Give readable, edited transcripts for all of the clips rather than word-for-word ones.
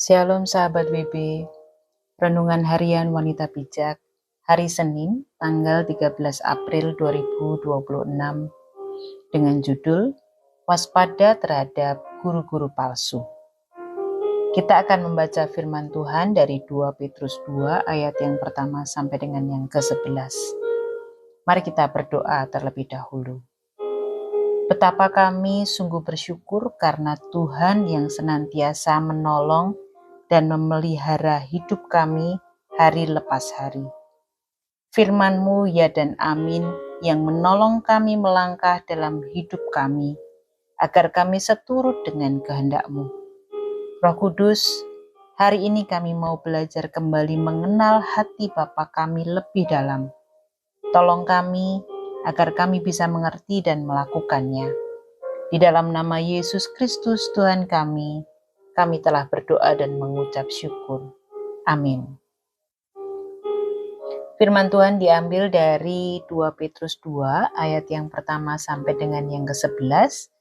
Shalom sahabat WB, Renungan Harian Wanita Bijak, hari Senin, tanggal 13 April 2026, dengan judul, Waspada terhadap guru-guru palsu. Kita akan membaca firman Tuhan dari 2 Petrus 2 ayat yang pertama sampai dengan yang ke-11. Mari kita berdoa terlebih dahulu. Betapa kami sungguh bersyukur karena Tuhan yang senantiasa menolong dan memelihara hidup kami hari lepas hari. Firman-Mu ya dan amin yang menolong kami melangkah dalam hidup kami, agar kami seturut dengan kehendak-Mu. Roh Kudus, hari ini kami mau belajar kembali mengenal hati Bapa kami lebih dalam. Tolong kami agar kami bisa mengerti dan melakukannya. Di dalam nama Yesus Kristus Tuhan kami telah berdoa dan mengucap syukur. Amin. Firman Tuhan diambil dari 2 Petrus 2 ayat yang pertama sampai dengan yang ke-11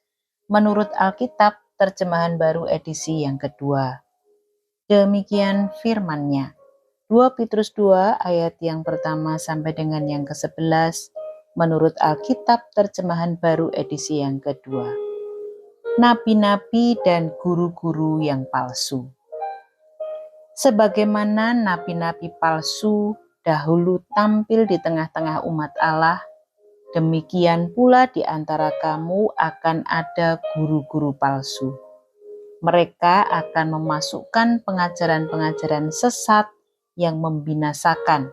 menurut Alkitab terjemahan baru edisi yang kedua. Demikian firman-Nya. 2 Petrus 2 ayat yang pertama sampai dengan yang ke-11 menurut Alkitab terjemahan baru edisi yang kedua. Nabi-nabi dan guru-guru yang palsu. Sebagaimana nabi-nabi palsu dahulu tampil di tengah-tengah umat Allah, demikian pula di antara kamu akan ada guru-guru palsu. Mereka akan memasukkan pengajaran-pengajaran sesat yang membinasakan.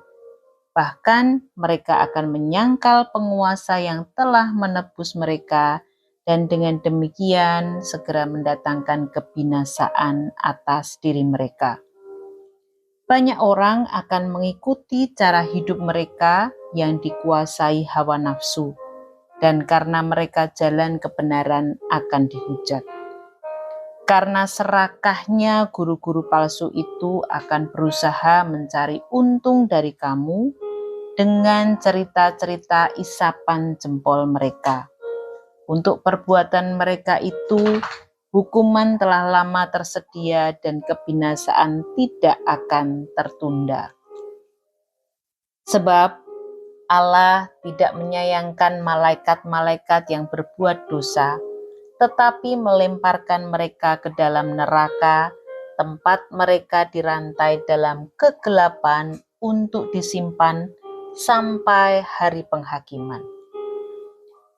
Bahkan mereka akan menyangkal penguasa yang telah menebus mereka dan dengan demikian segera mendatangkan kebinasaan atas diri mereka. Banyak orang akan mengikuti cara hidup mereka yang dikuasai hawa nafsu, dan karena mereka jalan kebenaran akan dihujat. Karena serakahnya guru-guru palsu itu akan berusaha mencari untung dari kamu dengan cerita-cerita isapan jempol mereka. Untuk perbuatan mereka itu, hukuman telah lama tersedia dan kebinasaan tidak akan tertunda. Sebab Allah tidak menyayangkan malaikat-malaikat yang berbuat dosa, tetapi melemparkan mereka ke dalam neraka, tempat mereka dirantai dalam kegelapan untuk disimpan sampai hari penghakiman.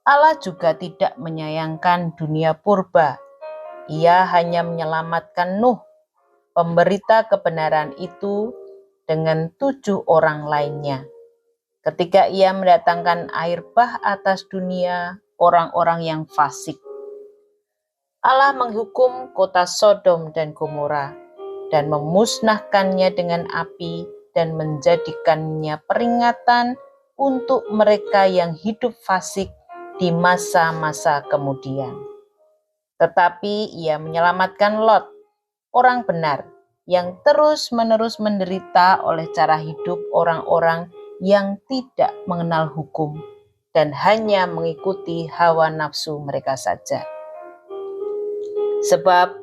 Allah juga tidak menyayangkan dunia purba. Ia hanya menyelamatkan Nuh, pemberita kebenaran itu, dengan 7 orang lainnya. Ketika ia mendatangkan air bah atas dunia orang-orang yang fasik. Allah menghukum kota Sodom dan Gomora dan memusnahkannya dengan api dan menjadikannya peringatan untuk mereka yang hidup fasik di masa-masa kemudian. Tetapi ia menyelamatkan Lot, orang benar, yang terus-menerus menderita oleh cara hidup orang-orang yang tidak mengenal hukum dan hanya mengikuti hawa nafsu mereka saja. Sebab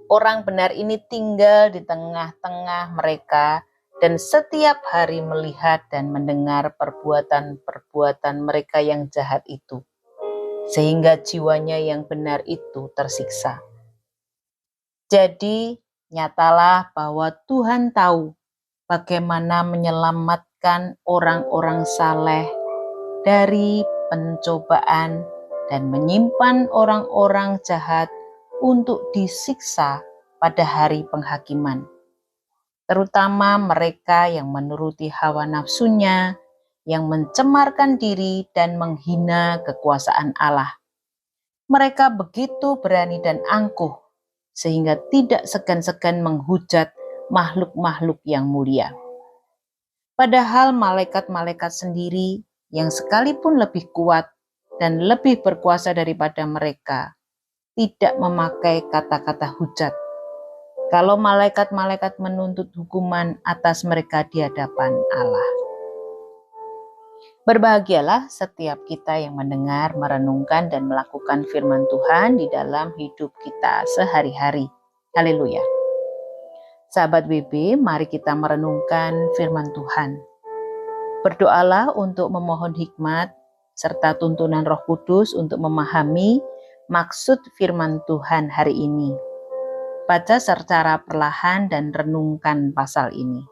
orang benar ini tinggal di tengah-tengah mereka dan setiap hari melihat dan mendengar perbuatan-perbuatan mereka yang jahat itu, sehingga jiwanya yang benar itu tersiksa. Jadi, nyatalah bahwa Tuhan tahu bagaimana menyelamatkan orang-orang saleh dari pencobaan dan menyimpan orang-orang jahat untuk disiksa pada hari penghakiman, terutama mereka yang menuruti hawa nafsunya, yang mencemarkan diri dan menghina kekuasaan Allah. Mereka begitu berani dan angkuh, sehingga tidak segan-segan menghujat makhluk-makhluk yang mulia. Padahal malaikat-malaikat sendiri yang sekalipun lebih kuat dan lebih berkuasa daripada mereka, tidak memakai kata-kata hujat. Kalau malaikat-malaikat menuntut hukuman atas mereka di hadapan Allah. Berbahagialah setiap kita yang mendengar, merenungkan, dan melakukan firman Tuhan di dalam hidup kita sehari-hari. Haleluya. Sahabat WB, mari kita merenungkan firman Tuhan. Berdoalah untuk memohon hikmat serta tuntunan Roh Kudus untuk memahami maksud firman Tuhan hari ini. Baca secara perlahan dan renungkan pasal ini.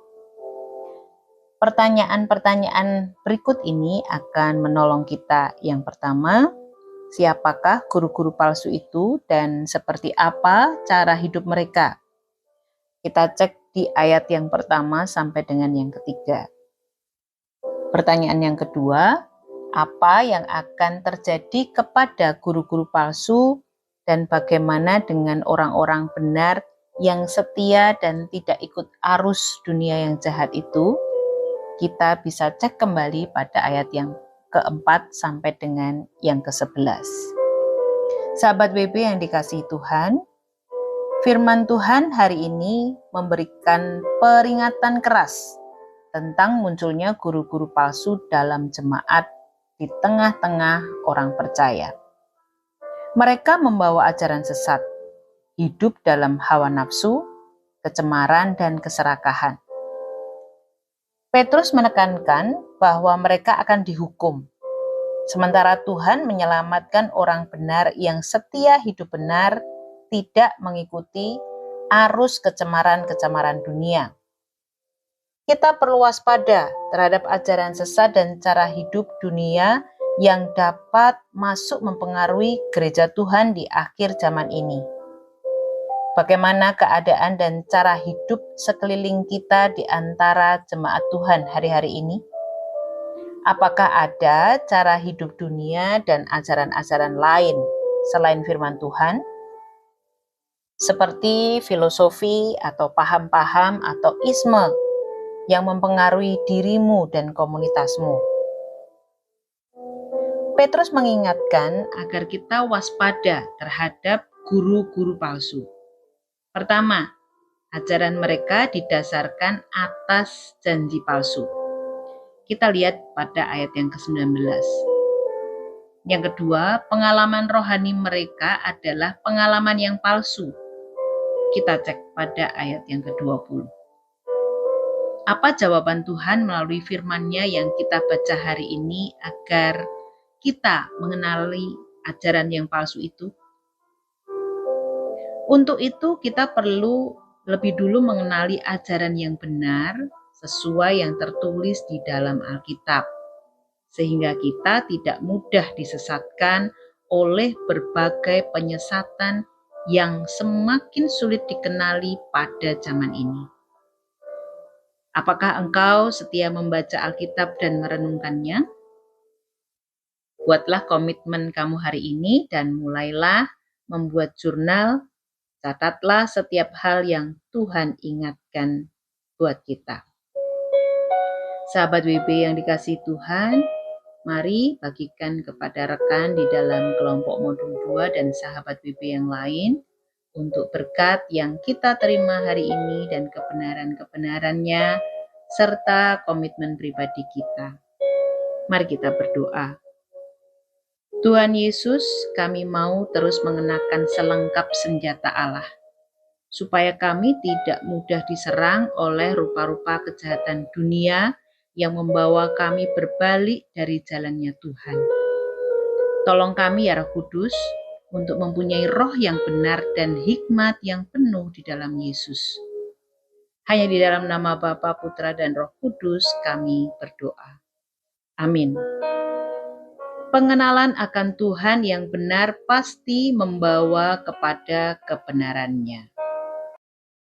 Pertanyaan-pertanyaan berikut ini akan menolong kita. Yang pertama, siapakah guru-guru palsu itu dan seperti apa cara hidup mereka? Kita cek di ayat yang pertama sampai dengan yang ketiga. Pertanyaan yang kedua, apa yang akan terjadi kepada guru-guru palsu dan bagaimana dengan orang-orang benar yang setia dan tidak ikut arus dunia yang jahat itu? Kita bisa cek kembali pada ayat yang keempat sampai dengan yang ke-11. Sahabat WB yang dikasihi Tuhan, firman Tuhan hari ini memberikan peringatan keras tentang munculnya guru-guru palsu dalam jemaat di tengah-tengah orang percaya. Mereka membawa ajaran sesat, hidup dalam hawa nafsu, kecemaran, dan keserakahan. Petrus menekankan bahwa mereka akan dihukum, sementara Tuhan menyelamatkan orang benar yang setia hidup benar, tidak mengikuti arus kecemaran-kecemaran dunia. Kita perlu waspada terhadap ajaran sesat dan cara hidup dunia yang dapat masuk mempengaruhi gereja Tuhan di akhir zaman ini. Bagaimana keadaan dan cara hidup sekeliling kita di antara jemaat Tuhan hari-hari ini? Apakah ada cara hidup dunia dan ajaran-ajaran lain selain firman Tuhan? Seperti filosofi atau paham-paham atau isme yang mempengaruhi dirimu dan komunitasmu. Petrus mengingatkan agar kita waspada terhadap guru-guru palsu. Pertama, ajaran mereka didasarkan atas janji palsu. Kita lihat pada ayat yang ke-19. Yang kedua, pengalaman rohani mereka adalah pengalaman yang palsu. Kita cek pada ayat yang ke-20. Apa jawaban Tuhan melalui firman-Nya yang kita baca hari ini agar kita mengenali ajaran yang palsu itu? Untuk itu kita perlu lebih dulu mengenali ajaran yang benar sesuai yang tertulis di dalam Alkitab, sehingga kita tidak mudah disesatkan oleh berbagai penyesatan yang semakin sulit dikenali pada zaman ini. Apakah engkau setia membaca Alkitab dan merenungkannya? Buatlah komitmen kamu hari ini dan mulailah membuat jurnal. Catatlah setiap hal yang Tuhan ingatkan buat kita. Sahabat WB yang dikasihi Tuhan, mari bagikan kepada rekan di dalam kelompok modul 2 dan sahabat WB yang lain untuk berkat yang kita terima hari ini dan kebenaran-kebenarannya serta komitmen pribadi kita. Mari kita berdoa. Tuhan Yesus, kami mau terus mengenakan selengkap senjata Allah, supaya kami tidak mudah diserang oleh rupa-rupa kejahatan dunia yang membawa kami berbalik dari jalannya Tuhan. Tolong kami ya Roh Kudus, untuk mempunyai roh yang benar dan hikmat yang penuh di dalam Yesus. Hanya di dalam nama Bapa, Putra, dan Roh Kudus kami berdoa. Amin. Pengenalan akan Tuhan yang benar pasti membawa kepada kebenarannya.